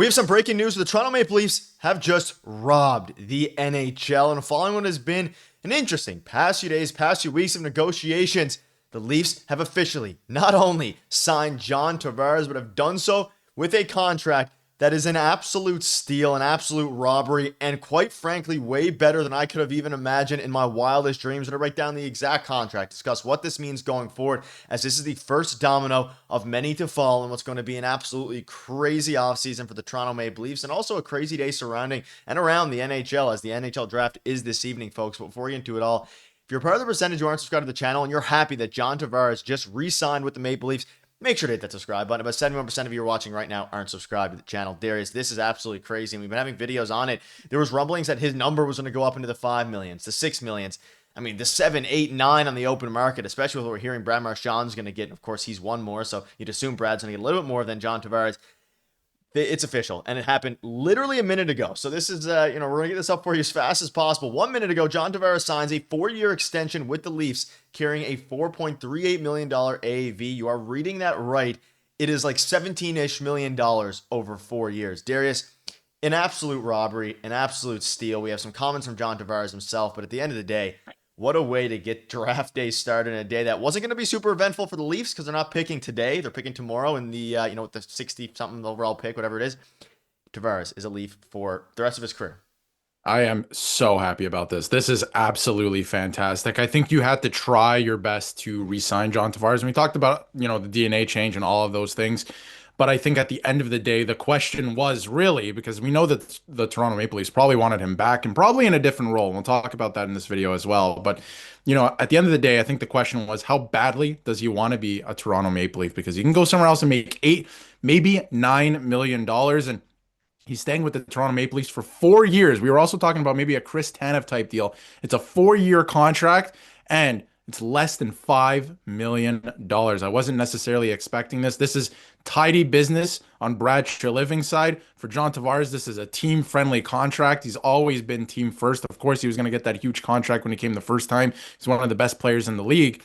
We have some breaking news. The Toronto Maple Leafs have just robbed the NHL. And following what has been an interesting past few days, past few weeks of negotiations, the Leafs have officially not only signed John Tavares, but have done so with a contract that is an absolute steal, an absolute robbery, and quite frankly, way better than I could have even imagined in my wildest dreams. I'm going to break down the exact contract, discuss what this means going forward, as this is the first domino of many to fall in what's going to be an absolutely crazy offseason for the Toronto Maple Leafs, and also a crazy day surrounding and around the NHL, as the NHL draft is this evening, folks. But before we get into it all, if you're part of the percentage who aren't subscribed to the channel and you're happy that John Tavares just re-signed with the Maple Leafs, make sure to hit that subscribe button. About 71% of you watching right now aren't subscribed to the channel. Darius, this is absolutely crazy, and we've been having videos on it. There was rumblings that his number was going to go up into the 5 millions, the 6 millions. I mean, the 7, 8, 9 on the open market, especially with what we're hearing Brad Marchand's going to get. Of course, he's one more, so you'd assume Brad's going to get a little bit more than John Tavares. It's official, and it happened literally a minute ago. So this is, we're going to get this up for you as fast as possible. 1 minute ago, John Tavares signs a 4-year extension with the Leafs, carrying a $4.38 million AAV. You are reading that right. It is like $17-ish million over 4 years. Darius, an absolute robbery, an absolute steal. We have some comments from John Tavares himself, but at the end of the day, what a way to get draft day started in a day that wasn't going to be super eventful for the Leafs because they're not picking today. They're picking tomorrow in the, with the 60-something overall pick, whatever it is. Tavares is a Leaf for the rest of his career. I am so happy about this. This is absolutely fantastic. I think you had to try your best to re-sign John Tavares. And we talked about, the DNA change and all of those things. But I think at the end of the day, the question was really, because we know that the Toronto Maple Leafs probably wanted him back and probably in a different role. We'll talk about that in this video as well. But, at the end of the day, I think the question was, how badly does he want to be a Toronto Maple Leaf? Because he can go somewhere else and make 8, maybe $9 million. And he's staying with the Toronto Maple Leafs for 4 years. We were also talking about maybe a Chris Tanev type deal. It's a 4-year contract, and it's less than $5 million. I wasn't necessarily expecting this. This is tidy business on Brad Treliving's side. For John Tavares, this is a team-friendly contract. He's always been team first. Of course, he was going to get that huge contract when he came the first time. He's one of the best players in the league.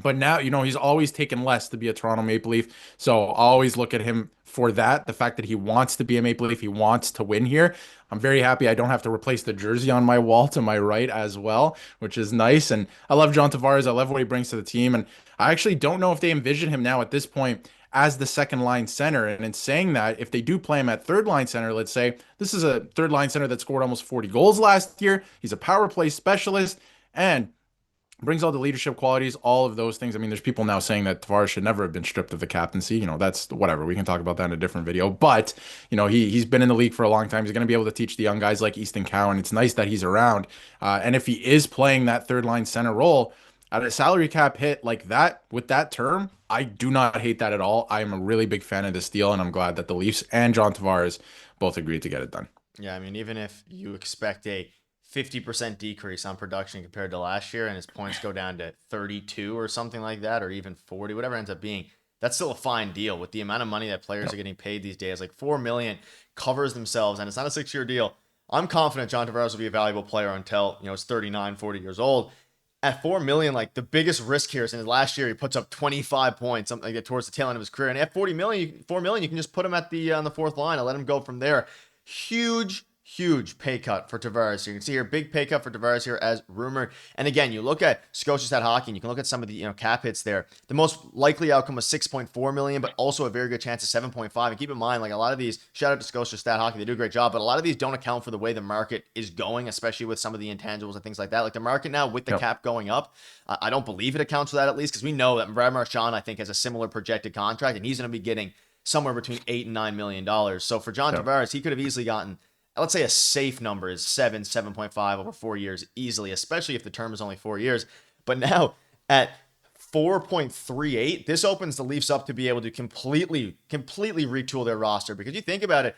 But now, he's always taken less to be a Toronto Maple Leaf. So I'll always look at him for that. The fact that he wants to be a Maple Leaf, he wants to win here. I'm very happy I don't have to replace the jersey on my wall to my right as well, which is nice. And I love John Tavares. I love what he brings to the team. And I actually don't know if they envision him now at this point as the second line center. And in saying that, if they do play him at third line center, let's say this is a third line center that scored almost 40 goals last year. He's a power play specialist and brings all the leadership qualities, all of those things. I mean, there's people now saying that Tavares should never have been stripped of the captaincy. That's whatever. We can talk about that in a different video. But, he's been in the league for a long time. He's going to be able to teach the young guys like Easton Cowan. It's nice that he's around. And if he is playing that third line center role at a salary cap hit like that with that term, I do not hate that at all. I am a really big fan of this deal, and I'm glad that the Leafs and John Tavares both agreed to get it done. Yeah, I mean, even if you expect a 50% decrease on production compared to last year and his points go down to 32 or something like that, or even 40, whatever it ends up being, that's still a fine deal with the amount of money that players are getting paid these days. Like $4 million covers themselves, and it's not a 6-year deal. I'm confident John Tavares will be a valuable player until, he's 39, 40 years old. At $4 million, like the biggest risk here is in his last year, he puts up 25 points, something like towards the tail end of his career. And at $4 million, you can just put him at on the fourth line and let him go from there. Huge pay cut for Tavares. You can see here, big pay cut for Tavares here as rumored. And again, you look at Scotiabank Hockey, and you can look at some of the cap hits there. The most likely outcome was $6.4 million, but also a very good chance of 7.5. And keep in mind, like a lot of these, shout out to Scotiabank Hockey, they do a great job, but a lot of these don't account for the way the market is going, especially with some of the intangibles and things like that. Like the market now with the cap going up, I don't believe it accounts for that, at least, because we know that Brad Marchand, I think, has a similar projected contract, and he's going to be getting somewhere between $8 and $9 million. So for John Tavares, he could have easily gotten, let's say a safe number is 7.5 over 4 years easily, especially if the term is only 4 years. But now at 4.38, this opens the Leafs up to be able to completely retool their roster. Because you think about it,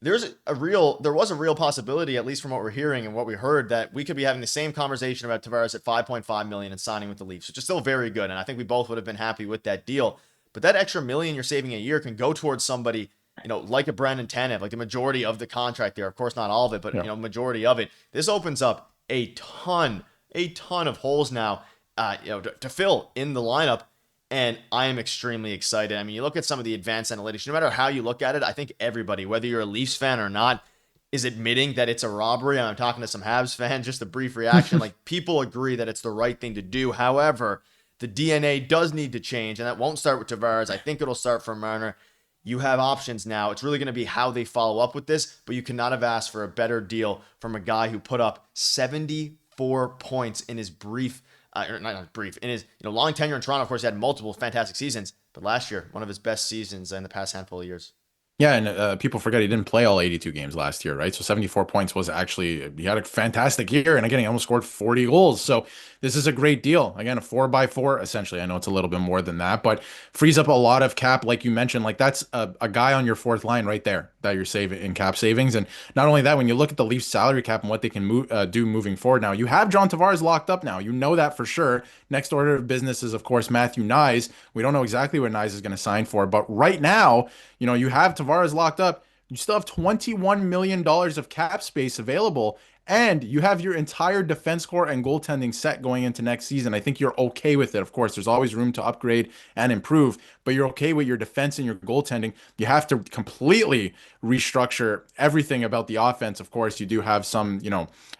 there was a real possibility, at least from what we're hearing and what we heard, that we could be having the same conversation about Tavares at $5.5 million and signing with the Leafs, which is still very good. And I think we both would have been happy with that deal. But that extra $1 million you're saving a year can go towards somebody, like a Brandon Tanev, like the majority of the contract there. Of course, not all of it, but, majority of it. This opens up a ton of holes now, to fill in the lineup. And I am extremely excited. I mean, you look at some of the advanced analytics, no matter how you look at it, I think everybody, whether you're a Leafs fan or not, is admitting that it's a robbery. I'm talking to some Habs fans, just a brief reaction. Like, people agree that it's the right thing to do. However, the DNA does need to change, and that won't start with Tavares. I think it'll start from Marner. You have options now. It's really going to be how they follow up with this, but you could not have asked for a better deal from a guy who put up 74 points in his brief, not brief, in his long tenure in Toronto. Of course, he had multiple fantastic seasons, but last year, one of his best seasons in the past handful of years. Yeah, and people forget he didn't play all 82 games last year, right? So 74 points was actually, he had a fantastic year. And again, he almost scored 40 goals. So this is a great deal. Again, a 4x4, essentially. I know it's a little bit more than that, but frees up a lot of cap, like you mentioned. Like, that's a guy on your fourth line right there that you're saving in cap savings. And not only that, when you look at the Leafs salary cap and what they can do moving forward now, you have John Tavares locked up now. You know that for sure. Next order of business is, of course, Matthew Knies. We don't know exactly what Knies is going to sign for, but right now, you have Tavares locked up. You still have $21 million of cap space available, and you have your entire defense core and goaltending set going into next season. I think you're okay with it. Of course, there's always room to upgrade and improve, but you're okay with your defense and your goaltending. You have to completely restructure everything about the offense. Of course, you do have some,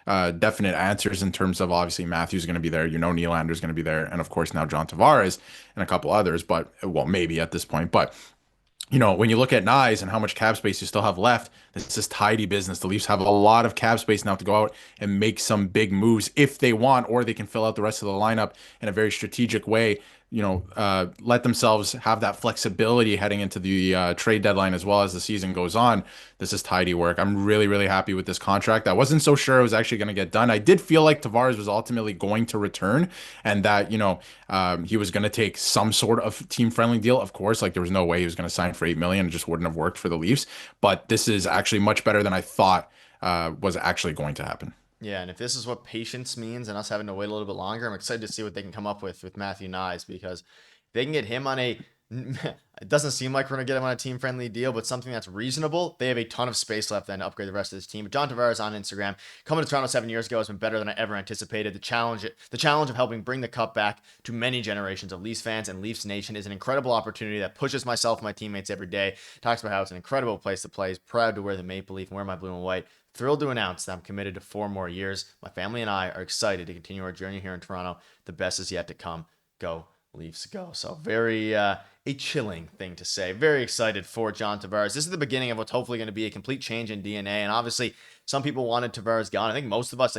definite answers in terms of, obviously, Matthew's going to be there. Nylander's going to be there. And of course, now John Tavares and a couple others, but, well, maybe at this point. But when you look at Knies and how much cap space you still have left, this is tidy business. The Leafs have a lot of cap space now to go out and make some big moves if they want, or they can fill out the rest of the lineup in a very strategic way. Let themselves have that flexibility heading into the trade deadline as well as the season goes on. This is tidy work. I'm really, really happy with this contract. I wasn't so sure it was actually going to get done. I did feel like Tavares was ultimately going to return, and that, he was going to take some sort of team-friendly deal. Of course, like, there was no way he was going to sign for $8 million. It just wouldn't have worked for the Leafs. But this is actually much better than I thought was actually going to happen. Yeah, and if this is what patience means and us having to wait a little bit longer, I'm excited to see what they can come up with Matthew Knies, because if they can get him on it doesn't seem like we're going to get him on a team-friendly deal, but something that's reasonable. They have a ton of space left then to upgrade the rest of this team. But John Tavares on Instagram, coming to Toronto 7 years ago, has been better than I ever anticipated. The challenge of helping bring the cup back to many generations of Leafs fans and Leafs Nation is an incredible opportunity that pushes myself and my teammates every day. Talks about how it's an incredible place to play. He's proud to wear the maple leaf and wear my blue and white. Thrilled to announce that I'm committed to 4 more years. My family and I are excited to continue our journey here in Toronto. The best is yet to come. Go Leafs, go. So very a chilling thing to say. Very excited for John Tavares. This is the beginning of what's hopefully going to be a complete change in DNA. And obviously, some people wanted Tavares gone. I think most of us,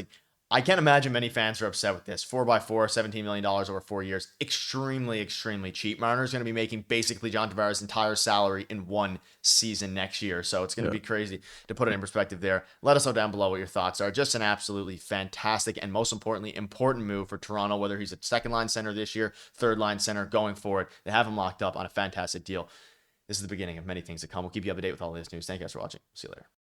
I can't imagine many fans are upset with this. 4x4, $17 million over 4 years. Extremely, extremely cheap. Marner's going to be making basically John Tavares' entire salary in one season next year. So it's going to be crazy to put it in perspective there. Let us know down below what your thoughts are. Just an absolutely fantastic and, most importantly, important move for Toronto, whether he's a second-line center this year, third-line center going forward. They have him locked up on a fantastic deal. This is the beginning of many things to come. We'll keep you up to date with all this news. Thank you guys for watching. See you later.